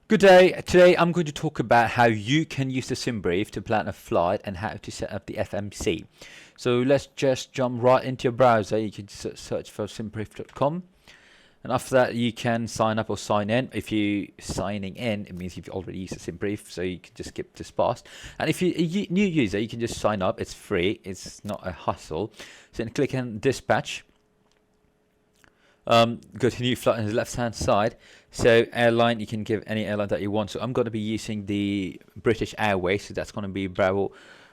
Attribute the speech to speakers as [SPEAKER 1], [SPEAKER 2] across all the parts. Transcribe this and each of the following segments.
[SPEAKER 1] Good day. Today I'm going to talk about how you can use the Simbrief to plan a flight and how to set up the FMC. So let's just jump right into your browser. You can search for simbrief.com, and after that you can sign up or sign in. If you're signing in, it means you've already used the Simbrief, so you can just skip this part. And if you're a new user, you can just sign up. It's free. It's not a hassle. So then click on dispatch. Go to new flight on the left hand side. So airline, you can give any airline that you want. So I'm going to be using the British Airways, so that's going to be Bravo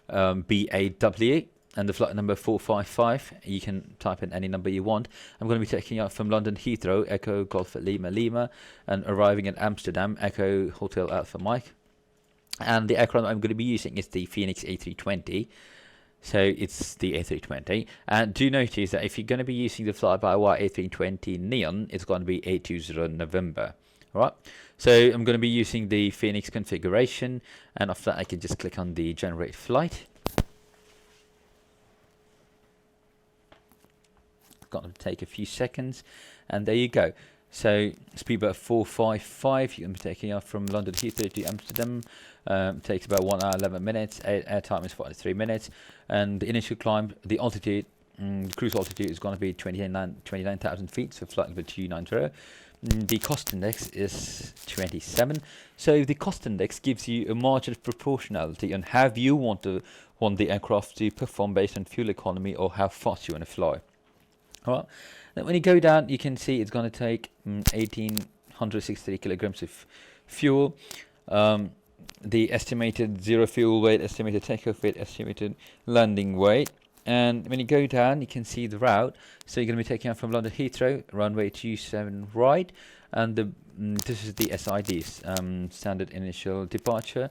[SPEAKER 1] BAW, and the flight number 455. You can type in any number you want. I'm going to be taking out from London Heathrow, Echo Golf Lima Lima, and arriving in Amsterdam, Echo Hotel Alpha Mike. And the aircraft I'm going to be using is the Fenix A320. So it's the A320, and do notice that if you're going to be using the fly-by-wire A320 Neon, it's going to be 820 November. Alright, so I'm going to be using the Fenix configuration, and after that I can just click on the generate flight. It's going to take a few seconds, and there you go. So speedboat 455, you're going to be taking off from London Heathrow to Amsterdam. Takes about 1 hour 11 minutes. Air time is 43 minutes, and the initial climb, the altitude, cruise altitude is going to be 29,000 feet. So flight number 290. The cost index is 27. So the cost index gives you a margin of proportionality on how you want the aircraft to perform based on fuel economy or how fast you want to fly. Alright. Then when you go down, you can see it's going to take 1,863 kilograms of fuel. The estimated zero fuel weight, estimated takeoff weight, estimated landing weight. And when you go down, you can see the route. So you're going to be taking off from London Heathrow, runway 27 right, and this is the SID, standard initial departure.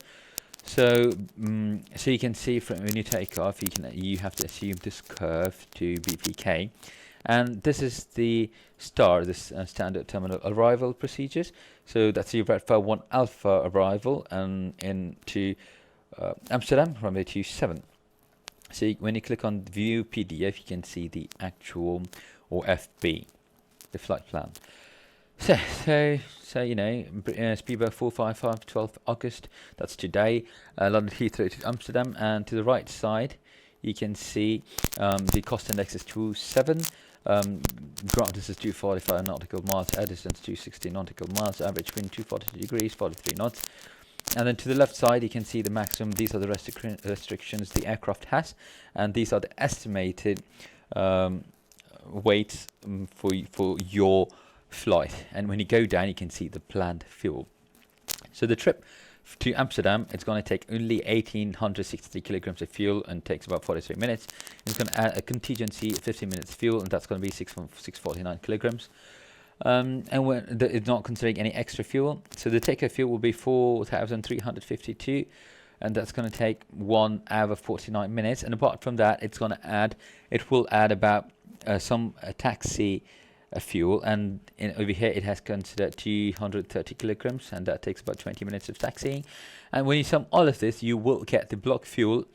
[SPEAKER 1] So so you can see from when you take off, you have to assume this curve to BPK. And this is the STAR, this standard terminal arrival procedures. So that's your Bradford 1 Alpha arrival and into Amsterdam, runway 27. So when you click on view PDF, you can see the actual, or FB, the flight plan. So you know, speedboat 455, 12th August, that's today, London Heathrow to Amsterdam, and to the right side, you can see the cost index is 27. Ground distance is 245 nautical miles, air distance 260 nautical miles, average wind 242 degrees, 43 knots. And then to the left side, you can see the maximum. These are the restrictions the aircraft has, and these are the estimated weights for your flight. And when you go down, you can see the planned fuel. So the trip to Amsterdam, it's going to take only 1,863 kilograms of fuel and takes about 43 minutes. It's going to add a contingency 15 minutes fuel, and that's going to be 649 kilograms. And it's not considering any extra fuel. So the takeoff fuel will be 4,352, and that's going to take 1 hour 49 minutes. And apart from that, it will add about some taxi fuel, and over here it has considered 230 kilograms, and that takes about 20 minutes of taxiing. And when you sum all of this, you will get the block fuel,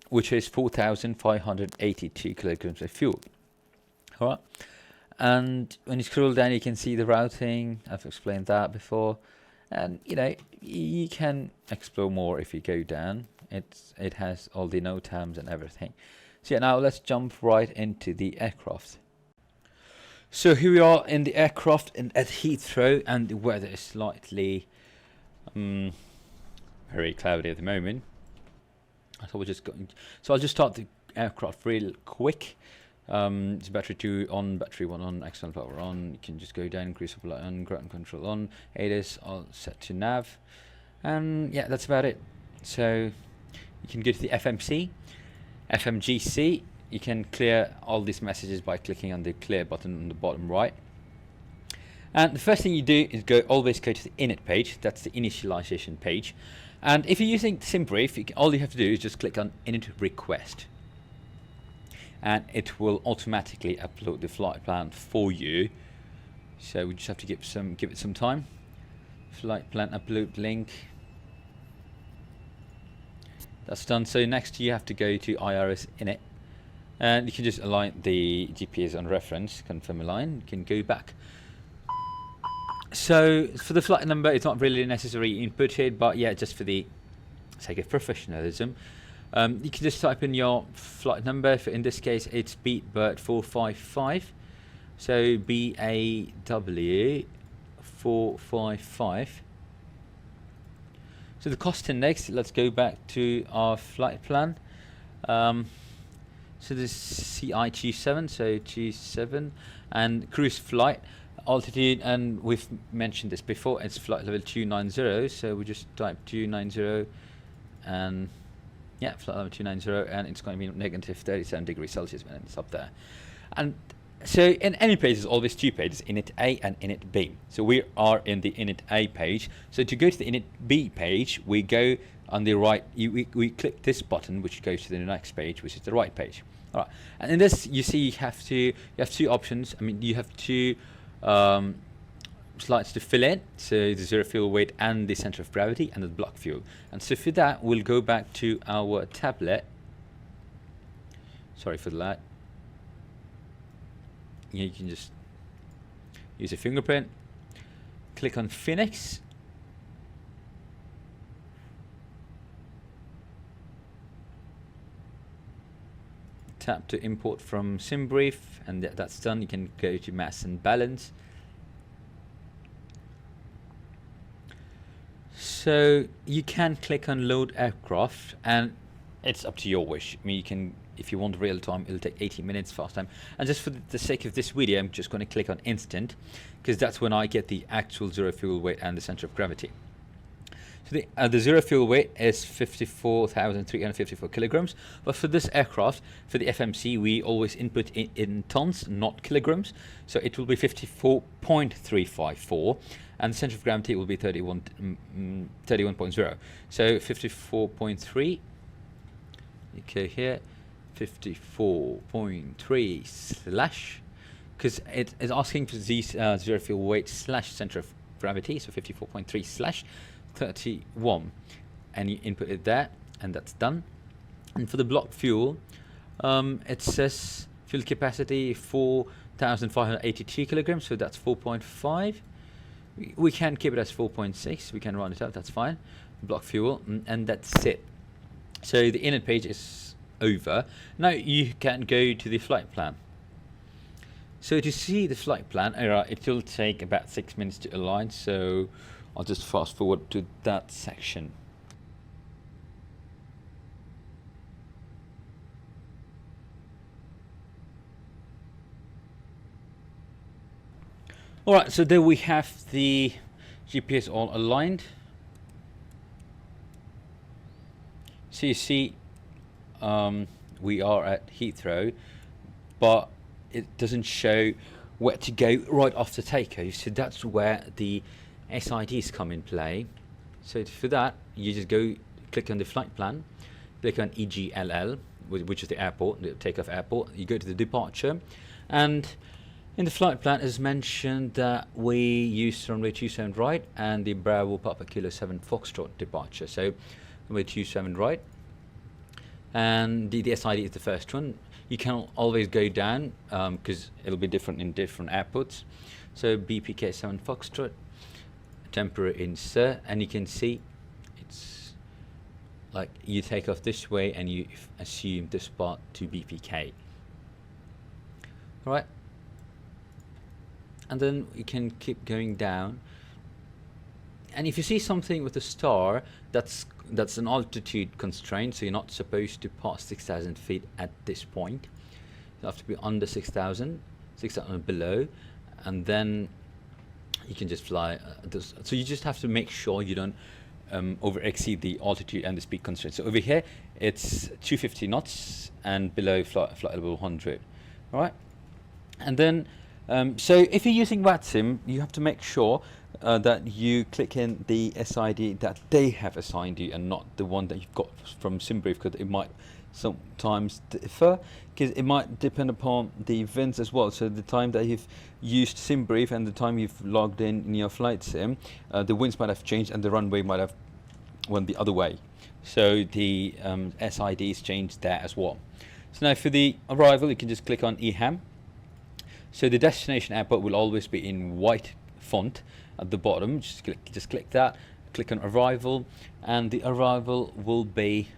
[SPEAKER 1] which is 4,582 kilograms of fuel. All right. And when you scroll down, you can see the routing. I've explained that before, and you know, you can explore more if you go down. It has all the NOTAMs and everything. So yeah, now let's jump right into the aircraft. So here we are in the aircraft at Heathrow, and the weather is slightly very cloudy at the moment. So I'll just start the aircraft real quick. It's battery 2 on, battery 1 on, external power on. You can just go down, cruise supply on, ground control on, ADAS all set to nav, and yeah, that's about it. So you can go to the FMC, FMGC. You can clear all these messages by clicking on the clear button on the bottom right. And the first thing you do is always go to the init page. That's the initialization page. And if you're using Simbrief, all you have to do is just click on init request, and it will automatically upload the flight plan for you. So we just have to give it some time. Flight plan upload link. That's done. So next you have to go to IRS init. And you can just align the GPS on reference, confirm align. You can go back So for the flight number, it's not really necessary input it, but yeah, just for the sake of professionalism, you can just type in your flight number. In this case, it's Beatbird 455. So BAW 455. So the cost index, let's go back to our flight plan. So this CI G7, so G7, and cruise flight altitude, and we've mentioned this before, it's flight level 290, so we just type 290, and yeah, flight level 290, and it's going to be negative 37 degrees Celsius when it's up there. And so in any page, there's always two pages, init A and init B. So we are in the init A page. So to go to the init B page, we go on the right, we click this button, which goes to the next page, which is the right page. All right, and in this, you see you have two options. I mean, you have two slides to fill in, so the zero fuel weight and the center of gravity and the block fuel. And so for that, we'll go back to our tablet. Sorry for that. You can just use a fingerprint, click on Fenix, tap to import from Simbrief, and that's done. You can go to mass and balance. So you can click on load aircraft, and it's up to your wish. I mean, you can, if you want real time, it'll take 80 minutes fast time. And just for the sake of this video, I'm just going to click on instant, because that's when I get the actual zero fuel weight and the center of gravity. So the zero fuel weight is 54,354 kilograms, but for this aircraft, for the FMC, we always input in tons, not kilograms. So it will be 54.354, and the center of gravity will be 31.0. So 54.3. Okay, here 54.3 slash, because it is asking for these zero fuel weight slash center of gravity, so 54.3 slash 31, and you input it there, and that's done. And for the block fuel, it says fuel capacity 4,582 kilograms, so that's 4.5. We can keep it as 4.6, we can round it up, that's fine. Block fuel, and that's it. So the init page is over. Now you can go to the flight plan. So to see the flight plan, it will take about 6 minutes to align, so I'll just fast forward to that section. Alright, so there we have the GPS all aligned. So you see we are at Heathrow, but it doesn't show where to go right after takeoff, so that's where the SIDs come in play. So for that, you just go click on the flight plan, click on EGLL, which is the airport, the takeoff airport. You go to the departure, and in the flight plan as mentioned that we use runway 27 right and the Bravo Papa Kilo 7 Foxtrot departure. So runway 27 right, and the SID is the first one. You can always go down because it'll be different in different airports. So BPK 7 Foxtrot, temporary insert, and you can see it's like you take off this way and you assume the spot to BPK. Alright, and then you can keep going down, and if you see something with a star, that's an altitude constraint, so you're not supposed to pass 6,000 feet at this point. You have to be under 6,000 below, and then you can just fly so you just have to make sure you don't over exceed the altitude and the speed constraint. So over here it's 250 knots and below flight level 100. All right, and then so if you're using VATSIM, you have to make sure that you click in the SID that they have assigned you and not the one that you've got from Simbrief, because it might sometimes differ, because it might depend upon the events as well. So the time that you've used Simbrief and the time you've logged in your flight sim, the winds might have changed and the runway might have went the other way. So the SID is changed there as well. So now for the arrival, you can just click on EHAM. So the destination airport will always be in white font, at the bottom. Just click that, click on arrival, and the arrival will be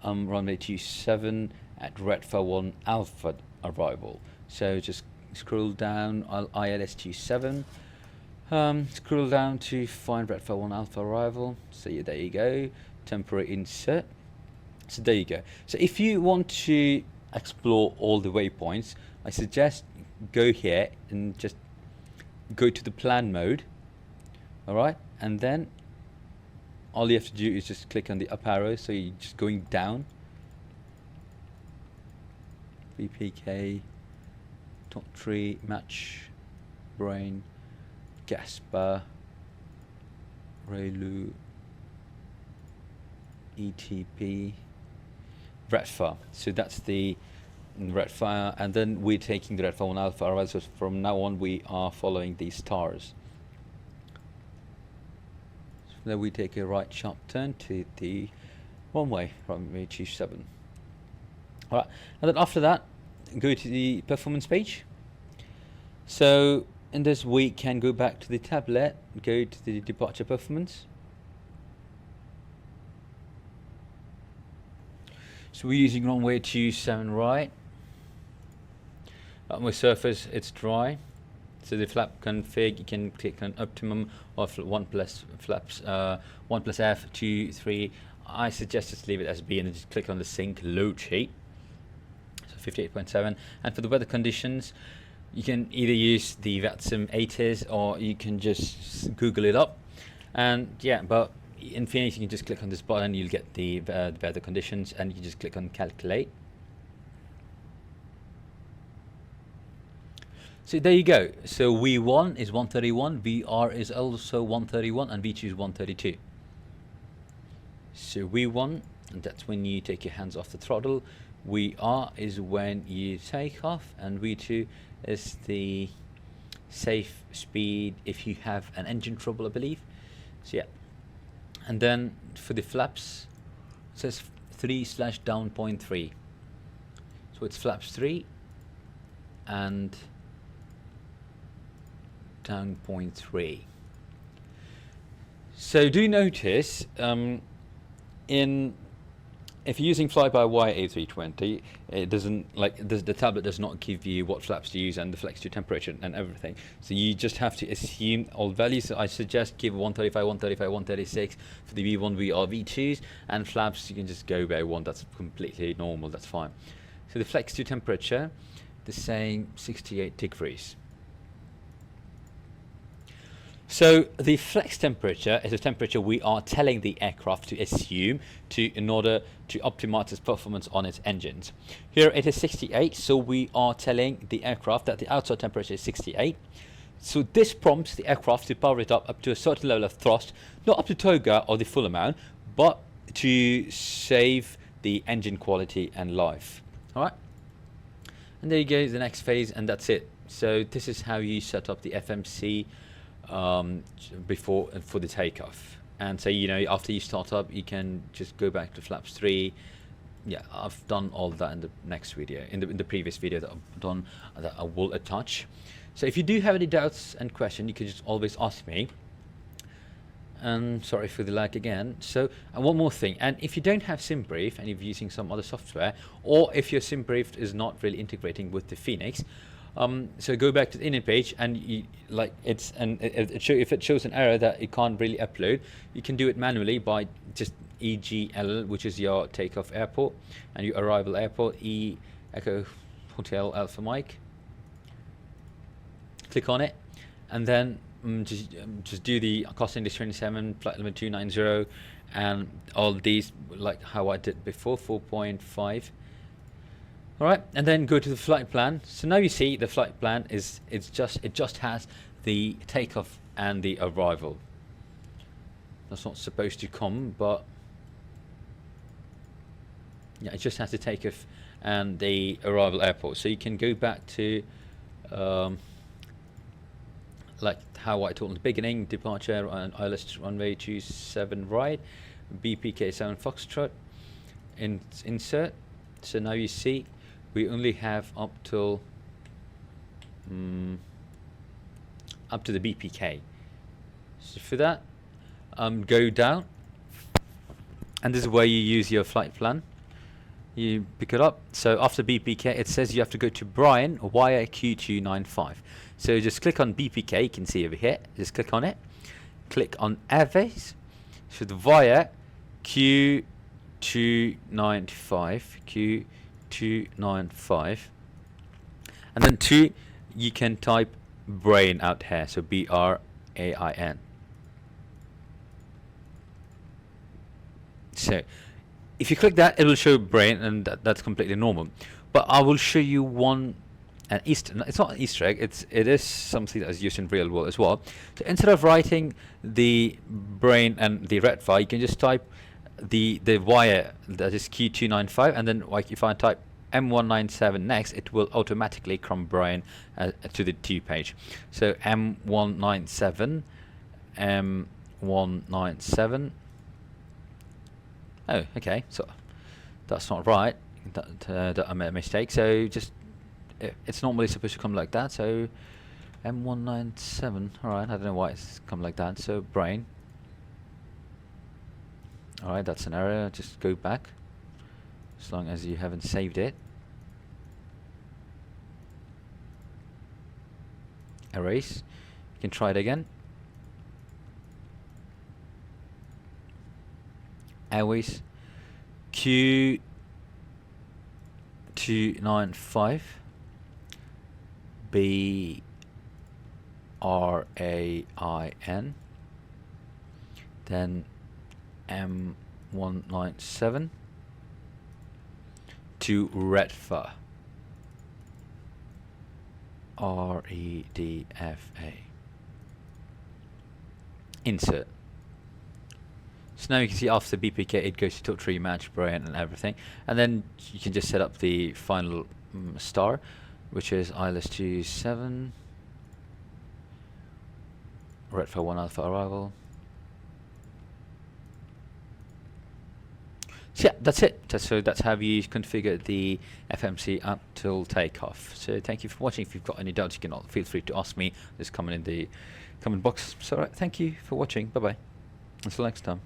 [SPEAKER 1] runway 27 at Red 1 Alpha arrival. So just scroll down ILS 27, scroll down to find Red 1 Alpha arrival. So yeah, there you go, temporary insert. So there you go. So if you want to explore all the waypoints, I suggest go here and just go to the plan mode. Alright, and then all you have to do is just click on the up arrow, so you're just going down. BPK, top 3, match, brain, Gasper, Relu, ETP, Redfire. So that's the Redfire, and then we're taking the Redfire 1 Alpha. Alright, so from now on we are following these stars. So then we take a right sharp turn to the runway 27. Alright, and then after that, go to the performance page. So in this we can go back to the tablet, go to the departure performance. So we're using runway 27 right. Runway surface, it's dry. So the flap config, you can click on optimum of 1 plus flaps, 1 plus F, 2, 3. I suggest just leave it as B and then just click on the sync load sheet. So 58.7. And for the weather conditions, you can either use the VATSIM 80s or you can just Google it up. And yeah, but in Phoenix, you can just click on this button, you'll get the weather conditions, and you can just click on calculate. So there you go. So V1 is 131, VR is also 131, and V2 is 132. So V1, and that's when you take your hands off the throttle. VR is when you take off, and V2 is the safe speed if you have an engine trouble, I believe. So yeah. And then for the flaps, it says 3/down 0.3. So it's flaps 3 and down 0.3. So do notice if you're using fly-by-wire A320, it doesn't, like, the tablet does not give you what flaps to use and the flex to temperature and everything. So you just have to assume all values. So I suggest give 135, 135, 136 for the V1, VR, V2s, and flaps you can just go by 1. That's completely normal. That's fine. So the flex to temperature, the same 68 degrees. So the flex temperature is a temperature we are telling the aircraft to assume in order to optimize its performance on its engines. Here it is 68, so we are telling the aircraft that the outside temperature is 68. So this prompts the aircraft to power it up to a certain level of thrust, not up to toga or the full amount, but to save the engine quality and life. Alright, and there you go, the next phase, and that's it. So this is how you set up the FMC for the takeoff. And so, you know, after you start up, you can just go back to flaps 3. Yeah, I've done all that in the next video, in the previous video that I've done, that I will attach. So if you do have any doubts and questions, you can just always ask me. And sorry for the lag again. So one more thing, and if you don't have Simbrief and you're using some other software, or if your Simbrief is not really integrating with the Phoenix, so go back to the inner page, and if it shows an error that it can't really upload, you can do it manually by just EGL, which is your takeoff airport, and your arrival airport, E Echo Hotel Alpha Mike. Click on it, and then just do the cost index 27, flight limit 290, and all these, like how I did before, 4.5. Alright, and then go to the flight plan. So now you see the flight plan it just has the takeoff and the arrival. That's not supposed to come, but yeah, it just has the takeoff and the arrival airport. So you can go back to like how I told in the beginning, departure and ILS runway 27 right, BPK 7 Foxtrot, insert. So now you see we only have up to the BPK. So for that, go down, and this is where you use your flight plan. You pick it up. So after BPK, it says you have to go to Brian via Q295. So just click on BPK. You can see over here. Just click on it. Click on Airways. So the via Q295. Q295. And then 2, you can type Brain out here. So BRAIN. So if you click that, it will show Brain, and that's completely normal. But I will show you it's not an Easter egg, it is something that is used in real world as well. So instead of writing the Brain and the red file, you can just type the wire, that is Q295, and then like if I type M197 next, it will automatically come Brain to the 2 page. So M197, M197. Oh, okay, so that's not right. That I made a mistake. So just it's normally supposed to come like that. So M197. All right, I don't know why it's come like that. So Brain. All right, that's an error. Just go back, as long as you haven't saved it. Erase. You can try it again. Airways Q295 BRAIN, then M197 to REDFA, REDFA. Insert. So now you can see after BPK it goes to tilt tree, match, Brain and everything, and then you can just set up the final star, which is ILS27 REDFA 1 Alpha arrival. So yeah, that's it. So that's how you configure the FMC up till takeoff. So thank you for watching. If you've got any doubts, you can feel free to ask me. Just comment in the comment box. So right, thank you for watching. Bye bye. Until next time.